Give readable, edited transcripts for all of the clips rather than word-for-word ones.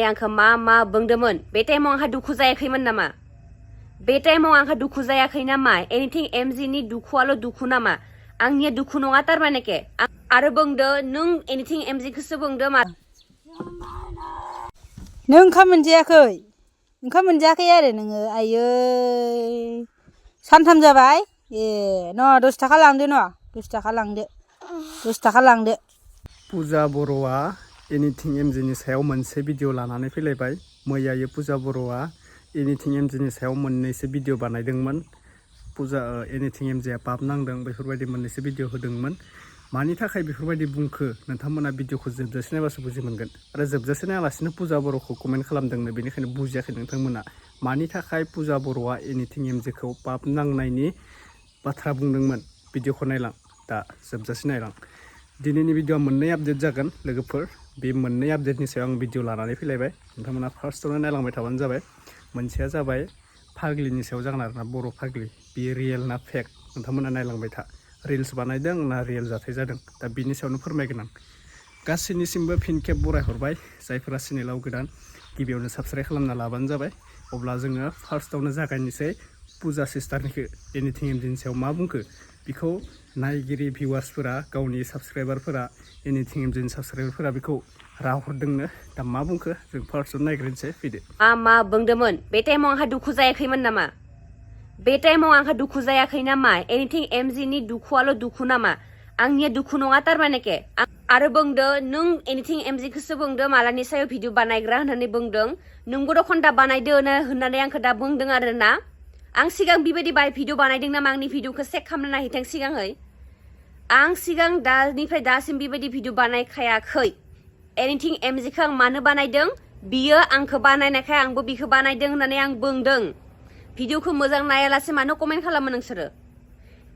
आंखौ मा बुंदोंमोन बे टाइमाव आंहा दुखु जायाखैमोन नामा बे टाइमाव आंहा दुखु जायाखै नामा एनिथिं एमजि नि दुखुआल' दुखु नामा आंनिया दुखु नङा तारमाने के आरो बुंदो नों एनिथिं एमजि खौसो बुंदो मा नों ओंखाम मोनजायाखै आरो नोङो आयै सानथाम जाबाय ए न 10 थाखा लांदो न 10 थाखा लांदो 10 थाखा लांदो पुजा बर'आ एनिथिं एमजिनि सायाव मोनसे भिडिअ लानानै फैलायबाय मैयायो पुजा बर'आ एनिथिं एमजिनि सायाव मोननैसो भिडिअ बानायदोंमोन पुजा एनिथिं एमजिया पाप नांदों बेफोरबायदि मोननैसो भिडिअ होदोंमन मानि थाखाय बेफोरबायदि बुंखो नोंथांमोना भिडिअखौ जोबजासे नायबासो बुजि मोनगोन आरो जोबजासे नायालासिनो पुजा बर'खौ कमेन्ट खालामदोंनो बेनिखायनो बुजियाखै नोंथांमोना मानि थाखाय पुजा बर'आ एनिथिं एमजिखौ पाप नांनायनि बाथ्रा बुंदोंमोन भिडिअखौ नायलां दा जोबजासे नायलां दिनैनि भिडिअआ मोननै आपडेट जागोन लोगोफोर बे मोननै आपडेटनि सायाव आं भिडिअ लानानै फैलायबाय नोंथांमोना फार्स्टआवनो नायलांबाय थाबानो जाबाय मोनसेया जाबाय फाग्लिनि सायाव जागोन आरोना बर' फाग्लि बेयो रियेल ना फेक नोंथांमोना नायलांबाय था रिल्स बानायदों ना रियेल जाथाय जादों दा बिनि सायावनो फोरमायगोन आं गासैनिसिमबो फिन खेब बरायहरबाय जायफोरा चेनेलाव गोदान गिबियावनो साबस्क्राइब खालामना लाबानो जाबाय अब्ला जोङो फार्स्टआवनो जागायनोसै पुजा सिस्टारनिखौ एनिथिं एमजिनि सायाव मा बुंखो बेखौ नायगिरि भिवार्सफोरा गावनि साबस्क्राइबारफोरा एनिथिं एमजिनि साबस्क्राइबारफोरा बेखौ राहरदोंनो दा मा बुंखो जों फार्स्टआव नायग्रोनोसै फैदो मा बुंदोंमोन बे टाइमाव आंहा दुखु जायाखैमोन नामा बे टाइमाव आंहा दुखु जायाखै नामा एनिथिं एमजि नि दुखुआल' दुखु नामा आंनिया दुखु नङा तारमाने के आरो बुंदो नों एनिथिं एमजि खौसो बुंदो मालानि सायाव भिडिअ बानायग्रा होननानै बुंदों नोंबो दखन दा बानायदो होननानै आंखौ दा बुंदों आरोना आं सिगां बेबायदि भिडिअ बानायदों नामा आंनि भिडिअखौ चेक खालामना नायहैथों सिगाङै आं सिगां दानिफ्राय दासिम बेबायदि भिडिअ बानायखायाखै एनिथिं एमजिखौ आं मानो बानायदों बियो आंखौ बानायनायखाय आंबो बिखौ बानायदों होननानै आं बुंदों भिडिअखौ मोजां नायालासे मानो कमेन्ट खालामो नोंसोरो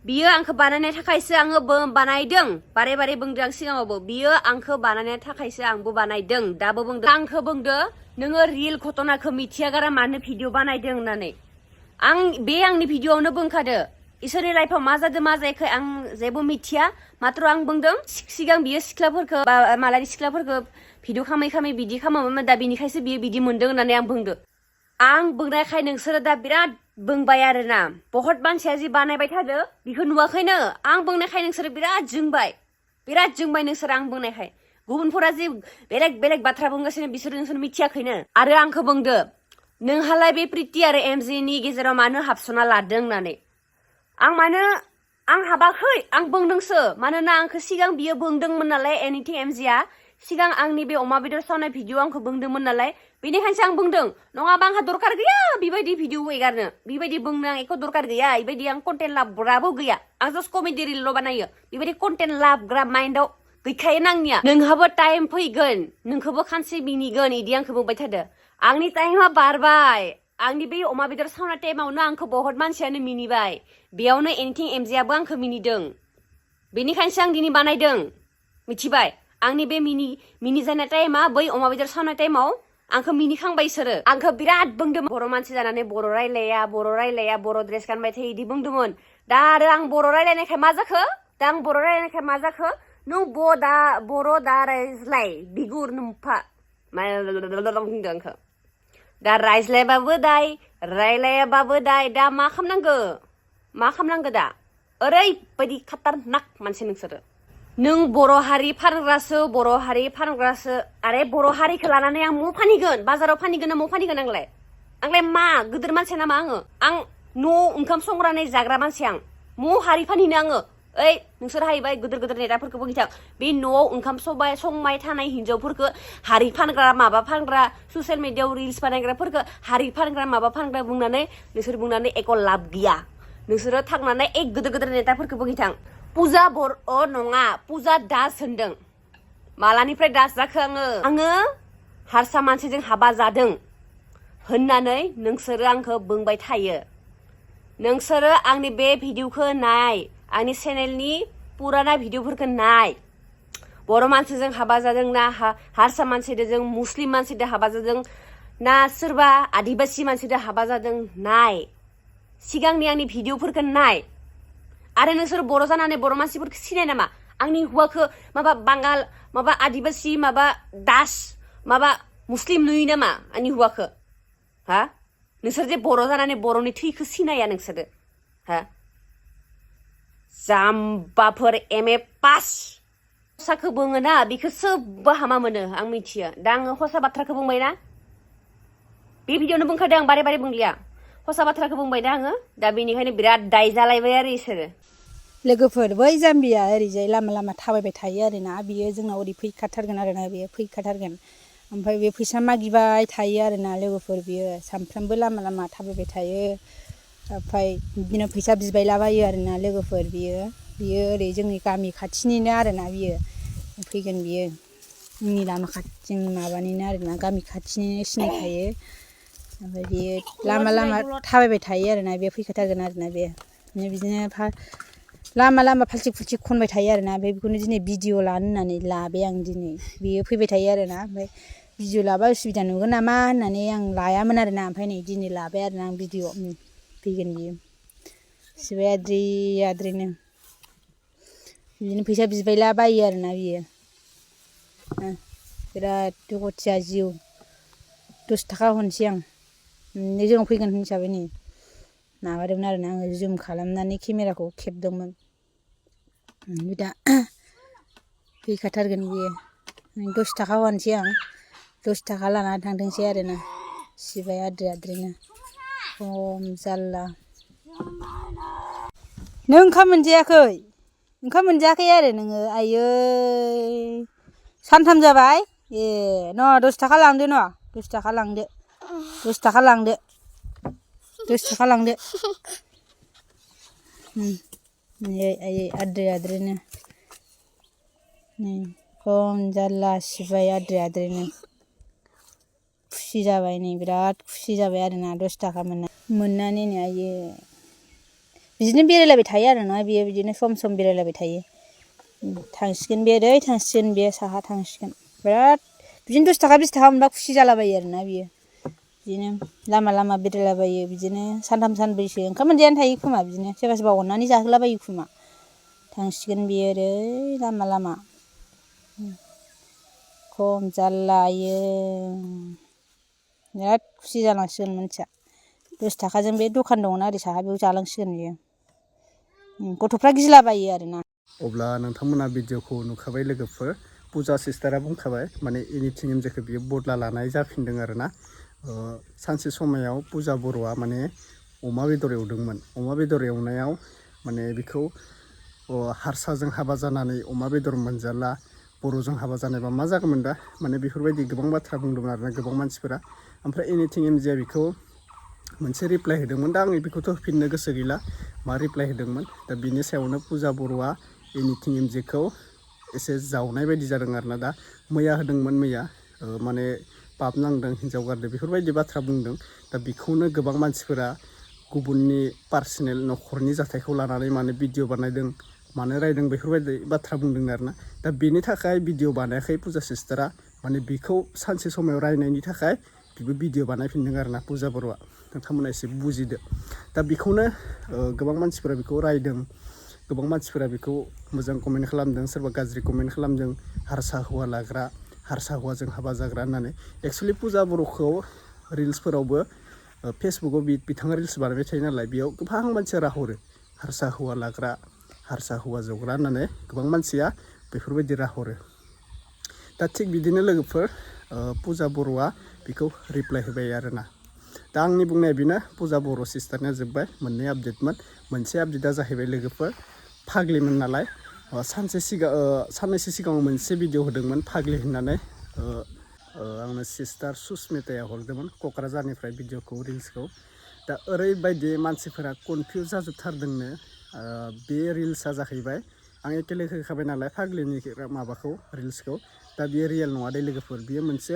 बियो आंखौ बानायनो थाखायसो आङो बानायदों बारे बारे बुंदों आं सिगाङावबो बियो आंखौ बानायनो थाखायसो आंबो बानायदों दाबो बुंदों आंखौ बुंदो नोङो रियेल घटनाखौ मिथिया गारा मानो भिडिअ बानायदों होननानै आं बे आंनि भिडिअआवनो बुंखादो इसोरनि लाइफआव मा जादों मा जायाखै आं जेबो मिथिया मात्र आं बुंदों सिगां बियो सिख्लाफोरखौ बा मालायनि सिख्लाफोरखौ भिडिअ खामै बिदि खालामोमोन दा बिनिखायसो बियो बिदि मोनदों होननानै आं बुंदों आं बुंनायखाय नोंसोरो दा बिराद बुंबाय आरोना बहुत मानसिया जि बानायबाय थादो बेखौ नुवाखैनो आं बुंनायखाय नोंसोरो बिराद जोंबाय नोंसोरो आं बुंनायखाय गुबुनफोरा जि बेलेग बाथ्रा बुंगासिनो बिसोरो नोंसोर मिथियाखैनो आरो आंखौ बुंदो नोंहालाय बे प्रिति आरो एमजि नि गेजेराव मानो हाबसना लादों होननानै आं हाबाखै आं बुंदोंसो मानोना आंखौ सिगां बियो बुंदोंमोन नालाय एनिथिं एमजिया सिगां आंनि बे अमा बेदर सावनाय भिडिअ आंखौ बुंदोंमोन नालाय बेनिखायसो आं बुंदों नङाबा आंहा दरकार गैया बेबायदि भिडिअ एगारनो बेबायदि बुंनो आं एख दरकार गैया बेबायदि आं कन्टेन्ट लाबग्राबो गैया आं जास्ट कमेडि रिल बानायो बेबायदि कन्टेन्ट लाबग्रा माइन्डआव गैखायो आंनिया नोंहाबो टाइम फैगोन नोंखौबो खानसे मिनिगोन इदि आंखौ बुंबाय थादो आंनि टाइमा बारबाय आंनि बे अमा बेदर सावनाय टाइमावनो आंखौ बहुत मानसियानो मिनिबाय बेयावनो एनिथिं एमजियाबो आंखौ मिनिदों बेनिखायसो आं दिनै बानायदों मिथिबाय आंनि बे मिनि जानाय टाइमा बै अमा बेदर सावनाय टाइमाव आंखौ मिनिखांबाय इसोरो आंखौ बिराद बुंदों बर' मानसि जानानै बर' रायलाया बर' ड्रेस गानबाय थायो इदि बुंदोंमोन दा आरो आं बर' रायलायनायखाय मा जाखो नों बर' दा रायज्लाय बिगुर नोमफा बुंदों आंखौ दा रायज्लायबाबो दाय रायलायाबाबो दाय दा मा खालामनांगौ दा ओरैबायदि खाटारनाक मानसि नोंसोरो नों बर' हारि फानग्रासो आरे बर' हारिखौ लानानै आं मु फानहैगोन बाजाराव फानहैगोन ना मु फानहैगोन आंलाय मा गिदिर मानसि नामा आं न' ओंखाम संग्रानै जाग्रा मानसि आं मु हारि फानहैनो आङो ओइ नोंसोर हायबाय गिदिर नेताफोरखौ बुंहैथां बे न'आव ओंखाम संबाय थानाय हिनजावफोरखौ हारि फानग्रा माबा फानग्रा ससियेल मिडियायाव रिल्स बानायग्राफोरखौ हारि फानग्रा माबा फानग्रा नोंसोर बुंनानै एक लाब गैया नोंसोरो थांनानै एक गिदिर नेताफोरखौ बुंहैथां पुजा नङा पुजा दास होनदों मालानिफ्राय दास जाखो आङो हारसा मानसिजों हाबा जादों होननानै नोंसोरो आंखौ बुंबाय थायो नोंसोरो आंनि बे भिडिअखौ नाय आंनि चेनेलनि पुराना भिडिअफोरखौ नाय बर' मानसिजों हाबा जादों ना हारसा मानसिजों मुस्लिम मानसिजों हाबा जादों ना सोरबा आदिबासि मानसिजों हाबा जादों नाय सिगांनि आंनि भिडिअफोरखौ नाय आरो नोंसोर बर' जानानै बर' मानसिफोरखौ सिनाय नामा आंनि हौवाखौ माबा बांगाल माबा आदिबासि माबा दास माबा मुस्लिम नुयो नामा आंनि हौवाखौ हा नोंसोर जे बर' जानानै बर'नि थैखौ सिनाया नोंसोरो हा जाम्बाफोर MA पास हसाखौ बुङोना बेखौ सोबबो हामा मोनो आं मिथियो दा आङो हसा बाथ्राखौ बुंबाय ना बे भिडिअ'नो बुंखादों आं बारे बारे बुंलिया हसा बाथ्राखौ बुंबाय ना आङो दा बेनिखायनो बिराद दाय जालायबाय आरो इसोरो लोगोफोर बै जाम्बिया ओरैजाय लामा लामा थाबायबाय थायो आरोना बियो जोंनाव ओरै फैखाथारगोन आरोना बियो फैखाथारगोन ओमफ्राय बे फैसा मागिबाय थायो आरोना लोगोफोर बियो सानफ्रामबो लामा लामा थाबायबाय थायो ओमफ्राय बिदिनो फैसा बिबायलाबायो आरोना लोगोफोर बियो ओरै जोंनि गामि खाथिनिनो आरोना बियो फैगोन बियो जोंनि लामा खाथि जोंनि माबानिनो आरोना गामि खाथिनिनो सिनायखायो ओमफ्राय बियो लामा लामा थाबायबाय थायो आरोना बे फैखाथारगोन आरोना बे बिदिनो लामा लामा फाल्थिक फुल्थिक खनबाय थायो आरोना ओमफ्राय बेखौनो दिनै भिडिअ लानो होननानै लाबाय आं दिनै बेयो फैबाय थायो आरोना ओमफ्राय भिडिअ लाबा उसुबिदा नुगोन नामा होननानै आं लायामोन आरोना ओमफ्राय नै दिनै लाबाय आरोना आं भिडिअ फैगोन बियो सिबाय आद्रि आद्रिनो बिदिनो फैसा बिबायला बायो आरोना बियो बिराद दुखुथिया जिउ 10 थाखा हरनोसै आं जोंनाव फैगोन हिसाबै नै माबादोंमोन आरोना आङो जुम खालामनानै केमेराखौ खेबदोंमोन दा फैखाथारगोन बियो 10 थाखा हरनोसै आं 10 थाखा लानानै थांथोंसै आरोना सिबाय आद्रि आद्रिनो खम जारला नों ओंखाम मोनजायाखै आरो नोङो आयै सानथाम जाबाय ए न' 10 थाखा लांदो न' 10 थाखा लांदो 10 थाखा लांदो 10 थाखा लांदो आयै आद्रि आद्रिनो खम जारला सिबाय आद्रि आद्रिनो खुसि जाबाय नै बिराद खुसि जाबाय आरोना 10 थाखा मोननानै नै आयै बिदिनो बेरायलायबाय थायो आरोना बियो बिदिनो सम सम बेरायलायबाय थायो थांसिगोन बे ओरै थांसिगोन बे साहा थांसिगोन बिराद बिदिनो 10 थाखा 20 थाखा मोनबा खुसि जालाबायो आरोना बियो बिदिनो लामा लामा बेरायलाबायो बिदिनो सानथाम सानब्रैसो ओंखाम मोनजायानो थायो खोमा बिदिनो सोरबा सोरबा अननानै जाहोलाबायो खोमा थांसिगोन बियो ओरै लामा लामा खम जारला आयै बिराद खुसि जालांसिगोन मानसिया 10 थाखाजों बे दखान दङना ओरै साहा बेयाव जालांसिगोन बियो गथ'फ्रा गिलाबायो आरोना अब्ला नोंथांमोना भिडिअखौ नुखाबाय लोगोफोर पुजा सिस्टारा बुंखाबाय माने एनिथिं एमजेखौ बियो बदला लानाय जाफिनदों आरोना सानसे समायाव पुजा बर'आ माने अमा बेदर एवदोंमोन अमा बेदर एवनायाव माने बेखौ हारसाजों हाबा जानानै अमा बेदर मोनजाला बर'जों हाबा जानायबा मा जागौमोन दा माने बेफोरबायदि गोबां बाथ्रा बुंदोंमोन आरोना गोबां मानसिफोरा ओमफ्राय एनिथिं एमजेआ बेखौ मोनसे रिप्लाय होदोंमोन दा आं बेखौथ' होफिननो गोसो गैला मा रिप्लाय होदोंमोन दा बिनि सायावनो पुजा बर'आ एनिथिं एमजेखौ एसे जावनाय बायदि जादों आरोना दा मैया होदोंमोन मैया माने पाप नांदों हिन्जाव गारदों बेफोरबायदि बाथ्रा बुंदों दा बेखौनो गोबां मानसिफोरा गुबुननि पार्सनेल न'खरनि जाथायखौ लानानै माने भिडिअ बानायदों मानो रायदों बेफोरबायदि बाथ्रा बुंदों आरोना दा बेनि थाखाय भिडिअ बानायाखै पुजा सिस्टारा माने बेखौ सानसे समाव रायनायनि थाखाय बेबो भिडिअ बानायफिनदों आरोना पुजा बर'आ नोंथांमोना एसे बुजिदो दा बेखौनो गोबां मानसिफोरा बेखौ रायदों गोबां मानसिफोरा बेखौ मोजां कमेन्ट खालामदों सोरबा गाज्रि कमेन्ट खालामदों हारसा हौवा लाग्रा हारसा हौवाजों हाबा जाग्रा होननानै एक्सुवेलि पुजा बर'खौ रिल्सफोरावबो फेसबुकआव बिथाङा रिल्स बानायबाय थायो नालाय बेयाव गोबां मानसिया राहरो हारसा हौवा लाग्रा हारसा हौवा जग्रा होननानै गोबां मानसिया बेफोरबायदि राहरो दा थिग बिदिनो लोगोफोर पुजा बर'आ बेखौ रिप्लाय होबाय आरोना दा आंनि बुंनाया बेनो पुजा बर' सिस्टारनिया जोब्बाय मोननै आपडेटमोन मोनसे आपडेटआ जाहैबाय लोगोफोर फाग्लिमोन नालाय साननैसो सिगाङाव मोनसे भिडिअ होदोंमोन फाग्लि होननानै आंनो सिस्टार सुस्मिताया हरदोंमोन क'क्राझारनिफ्राय भिडिअखौ रिल्सखौ दा ओरैबायदि मानसिफोरा कनफिउज जाजोबथारदोंनो बे रिल्सआ जाहैबाय आं एकेले होखाबाय नालाय फाग्लिनि माबाखौ रिल्सखौ दा बियो रियेल नङा दे लोगोफोर बियो मोनसे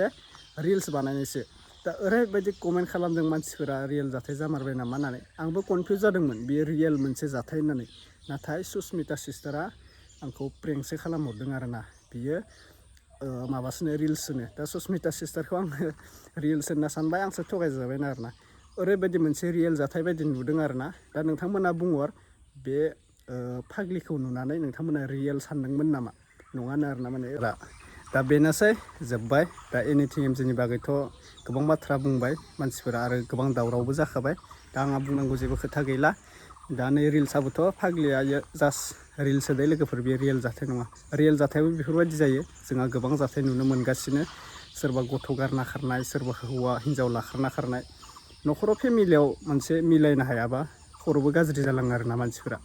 रिल्स बानायनायसो दा ओरैबायदि कमेन्ट खालामदों मानसिफोरा रियेल जाथाय जामारबाय नामा होननानै आंबो कनफिउज जादोंमोन बियो रियेल मोनसे जाथाय होननानै नाथाय सुस्मिता सिस्टारा आंखौ प्रेंकसो खालामहरदों आरोना बियो माबासोनो रिल्सनो दा सुस्मिता सिस्टारखौ आङो रिल्स होनना सानबाय आंसो थगायजाबायना आरोना ओरैबायदि मोनसे रियेल जाथाय बायदि नुदों आरोना दा नोंथांमोना बुंहर बे फाग्लिखौ नुनानै नोंथांमोना रियेल सानदोंमोन नामा नङानो आरोना माने दा बेनोसै जोब्बाय दा एनिथिं एमजिनि बागैथ' गोबां बाथ्रा बुंबाय मानसिफोरा आरो गोबां दावरावबो जाखाबाय दा आंहा बुंनांगौ जेबो खोथा गैला दा नै रिल्सआबोथ' फाग्लिया जास्ट रिल्स होदै लोगोफोर बे रियेल जाथाय नङा रियेल जाथायाबो बेफोरबायदि जायो जोंहा गोबां जाथाय नुनो मोनगासिनो सोरबा गथ' गारना खारनाय सोरबा हौवा हिन्जाव लाखारना खारनाय न'खराव फेमिलियाव मोनसे मिलायनो हायाबा खर'बो गाज्रि जालाङो आरोना मानसिफोरा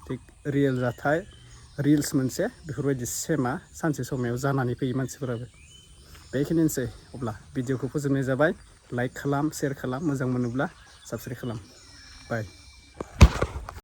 थिग रियेल जाथाय रिल्स मोनसे बेफोरबायदि सेमा सानसे समायाव जानानै फैयो मानसिफोराबो बेखिनिसै अब्ला भिडिअखौ फोजोबनाय जाबाय लाइक खालाम शेयार खालाम मोजां मोनोब्ला साबस्क्राइब खालाम बाय